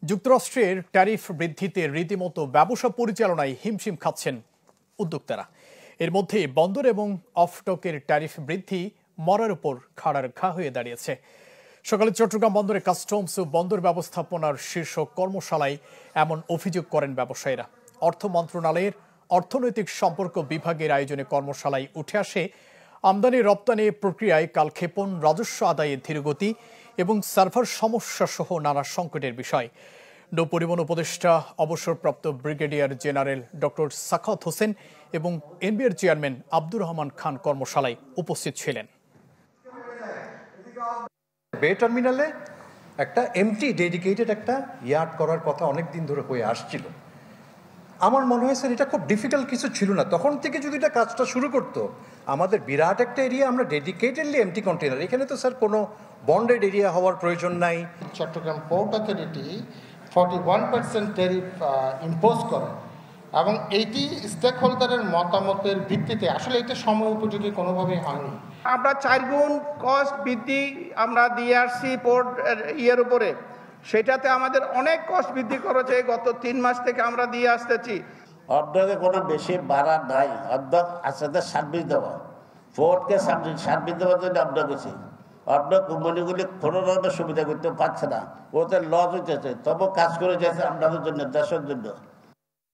যুক্তরাষ্ট্রের ট্যারিফ বৃদ্ধিতে রীতিমতো ব্যবসা পরিচালনায় হিমশিম খাচ্ছেন উদ্যোক্তারা। এর মধ্যে বন্দর এবং অফডকের ট্যারিফ বৃদ্ধি মরার উপর খাড়ার ঘা হয়ে দাঁড়িয়েছে। সকালে চট্টগ্রাম বন্দরে কাস্টমস ও বন্দর ব্যবস্থাপনার শীর্ষ কর্মশালায় এমন অভিযোগ করেন ব্যবসায়ীরা। অর্থ মন্ত্রণালয়ের অর্থনৈতিক সম্পর্ক বিভাগের আয়োজনে কর্মশালায় উঠে আসে আমদানি রপ্তানি প্রক্রিয়ায় কালক্ষেপণ, রাজস্ব আদায়ে ধীরগতি এবং সার্ভার সমস্যা সহ নানা সংকটের বিষয়। নৌ পরিবহন উপদেষ্টা অবসরপ্রাপ্ত brigadier general doctor Sakhawat Hossain এবং এনবিআর চেয়ারম্যান আব্দুর রহমান খান কর্মশালায় উপস্থিত ছিলেন। বে টার্মিনালে একটা এমটি ডেডিকেটেড একটা ইয়ার্ড করার কথা অনেক দিন ধরে হয়ে আসছিল। আমার মনে হয় স্যার এটা খুব ডিফিকাল্ট কিছু ছিল না। তখন থেকে যদি এটা কাজটা শুরু করতো, আমাদের বিরাট একটা এরিয়া, আমরা ডেডিকেটেডলি এমটি কন্টেনার, এখানে তো স্যার কোনো বন্ডেড এরিয়া হওয়ার প্রয়োজন নাই। Chittagong port authority 41% tariff impose করে এবং এইটি স্টেক হোল্ডারের মতামতের ভিত্তিতে আসলে এটা সময় উপযোগী কোনোভাবেই হয়নি। আমরা 4 গুণ কস্ট বৃদ্ধি আমরা দিয়ে আসছি পোর্ট ইয়ের উপরে, সেটাতে আমাদের অনেক কস্ট বৃদ্ধি করেছে। গত 3 মাস থেকে আমরা দিয়ে আসতেছি। অর্ধকে কোনো বেশি বাড়া নাই, অর্ধ আসলে সার্ভিস দেওয়া, পোর্টকে সার্ভিস দেওয়ার জন্য অর্ধ গেছি। অর্ধ কোম্পানিগুলি কোনো ধরনের সুবিধা করতে পারছে না, ওদের লস হইতেছে, তবু কাজ করে যাচ্ছে আপনাদের জন্য, দেশের জন্য।